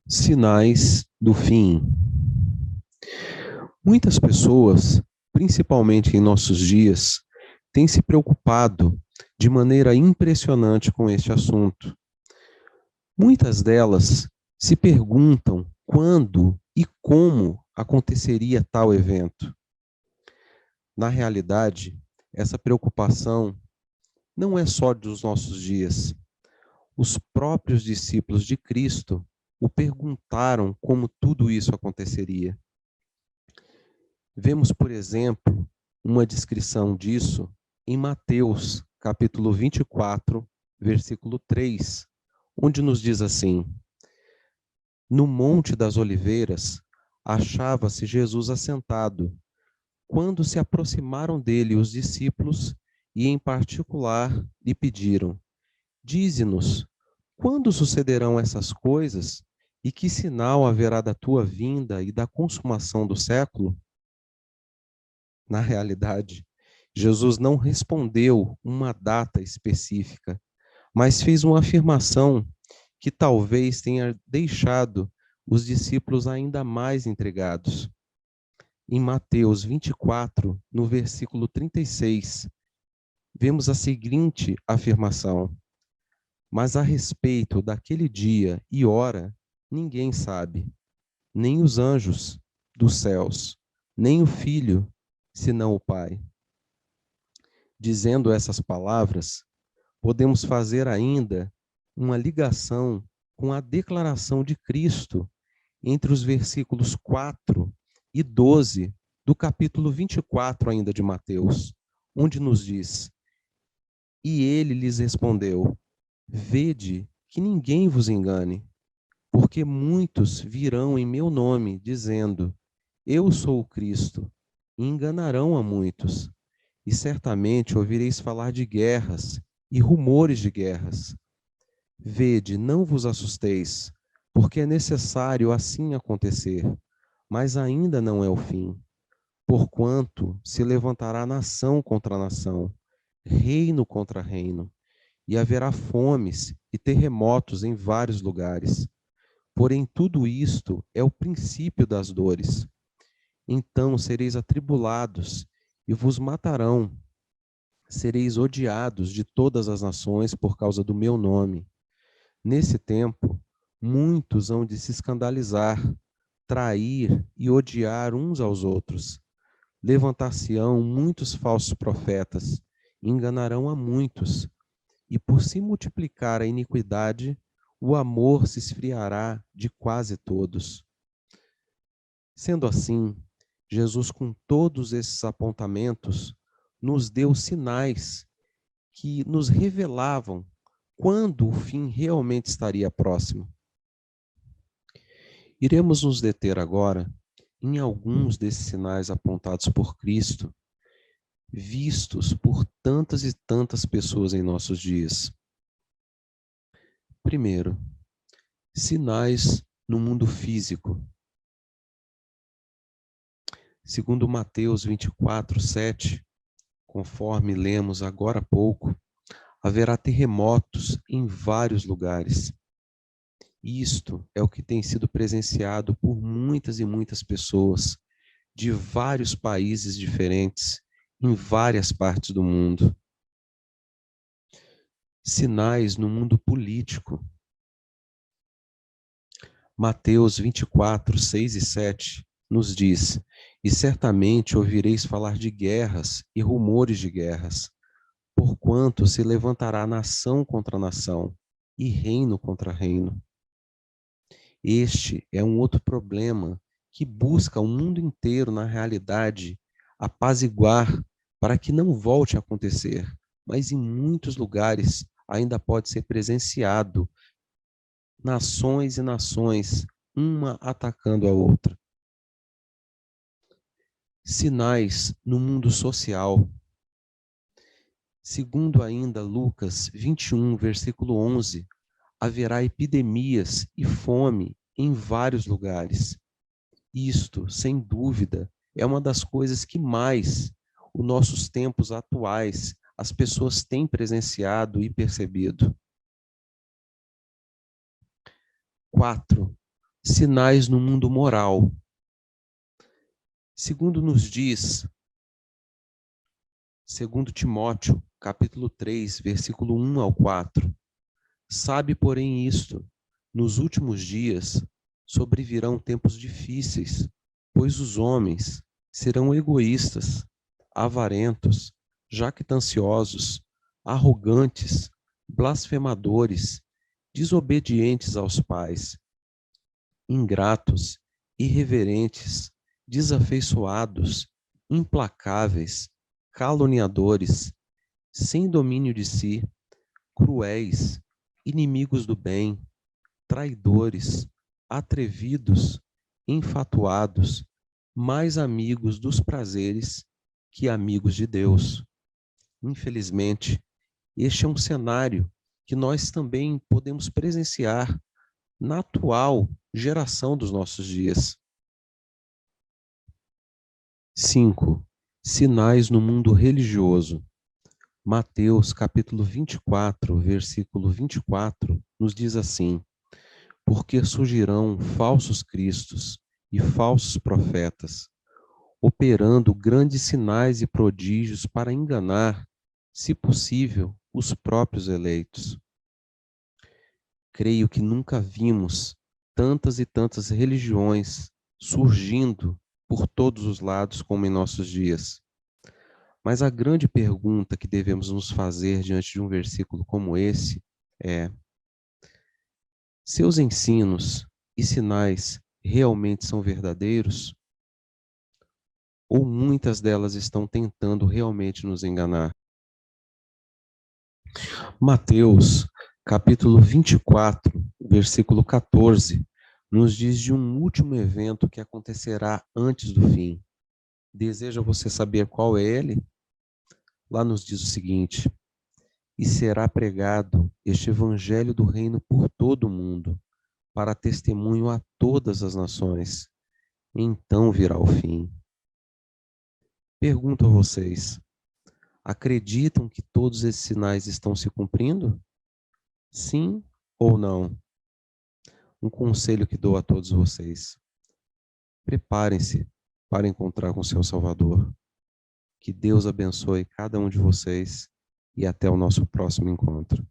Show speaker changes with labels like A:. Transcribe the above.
A: Sinais do fim. Muitas pessoas, principalmente em nossos dias, têm se preocupado de maneira impressionante com este assunto. Muitas delas se perguntam quando e como aconteceria tal evento. Na realidade, essa preocupação não é só dos nossos dias. Os próprios discípulos de Cristo o perguntaram como tudo isso aconteceria. Vemos, por exemplo, uma descrição disso em Mateus, capítulo 24, versículo 3, onde nos diz assim: No Monte das Oliveiras achava-se Jesus assentado, quando se aproximaram dele os discípulos e, em particular, lhe pediram: Dize-nos, quando sucederão essas coisas e que sinal haverá da tua vinda e da consumação do século? Na realidade, Jesus não respondeu uma data específica, mas fez uma afirmação que talvez tenha deixado os discípulos ainda mais intrigados. Em Mateus 24, no versículo 36, vemos a seguinte afirmação: Mas a respeito daquele dia e hora, ninguém sabe, nem os anjos dos céus, nem o Filho, senão o Pai. Dizendo essas palavras, podemos fazer ainda uma ligação com a declaração de Cristo entre os versículos 4 e 12 do capítulo 24 ainda de Mateus, onde nos diz: E ele lhes respondeu: Vede que ninguém vos engane, porque muitos virão em meu nome, dizendo: Eu sou o Cristo, e enganarão a muitos. E certamente ouvireis falar de guerras e rumores de guerras. Vede, não vos assusteis, porque é necessário assim acontecer, mas ainda não é o fim. Porquanto se levantará nação contra nação, reino contra reino, e haverá fomes e terremotos em vários lugares. Porém, tudo isto é o princípio das dores. Então sereis atribulados e vos matarão. Sereis odiados de todas as nações por causa do meu nome. Nesse tempo, muitos hão de se escandalizar, trair e odiar uns aos outros. Levantar-se-ão muitos falsos profetas, enganarão a muitos, e por se multiplicar a iniquidade, o amor se esfriará de quase todos. Sendo assim, Jesus, com todos esses apontamentos, nos deu sinais que nos revelavam quando o fim realmente estaria próximo. Iremos nos deter agora em alguns desses sinais apontados por Cristo, vistos por tantas e tantas pessoas em nossos dias. Primeiro, sinais no mundo físico. Segundo Mateus 24, 7, conforme lemos agora há pouco, haverá terremotos em vários lugares. Isto é o que tem sido presenciado por muitas e muitas pessoas de vários países diferentes, em várias partes do mundo. Sinais no mundo político. Mateus 24, 6 e 7 nos diz: E certamente ouvireis falar de guerras e rumores de guerras, porquanto se levantará nação contra nação e reino contra reino. Este é um outro problema que busca o mundo inteiro, na realidade, apaziguar para que não volte a acontecer, mas em muitos lugares ainda pode ser presenciado nações e nações, uma atacando a outra. Sinais no mundo social. Segundo ainda Lucas 21, versículo 11, haverá epidemias e fome em vários lugares. Isto, sem dúvida, é uma das coisas que mais, os nossos tempos atuais, as pessoas têm presenciado e percebido. 4. Sinais no mundo moral. Segundo nos diz, segundo Timóteo, capítulo 3, versículo 1 ao 4, sabe, porém, isto, nos últimos dias sobrevirão tempos difíceis, pois os homens serão egoístas, avarentos, jactanciosos, arrogantes, blasfemadores, desobedientes aos pais, ingratos, irreverentes, desafeiçoados, implacáveis, caluniadores, sem domínio de si, cruéis, inimigos do bem, traidores, atrevidos, enfatuados, mais amigos dos prazeres que amigos de Deus. Infelizmente, este é um cenário que nós também podemos presenciar na atual geração dos nossos dias. 5. Sinais no mundo religioso. Mateus, capítulo 24, versículo 24, nos diz assim: porque surgirão falsos cristos e falsos profetas, operando grandes sinais e prodígios para enganar, se possível, os próprios eleitos. Creio que nunca vimos tantas e tantas religiões surgindo por todos os lados como em nossos dias. Mas a grande pergunta que devemos nos fazer diante de um versículo como esse é: seus ensinos e sinais realmente são verdadeiros? Ou muitas delas estão tentando realmente nos enganar? Mateus, capítulo 24, versículo 14, nos diz de um último evento que acontecerá antes do fim. Deseja você saber qual é ele? Lá nos diz o seguinte: e será pregado este evangelho do reino por todo o mundo, para testemunho a todas as nações. Então virá o fim. Pergunto a vocês: acreditam que todos esses sinais estão se cumprindo? Sim ou não? Um conselho que dou a todos vocês: preparem-se para encontrar com seu Salvador. Que Deus abençoe cada um de vocês e até o nosso próximo encontro.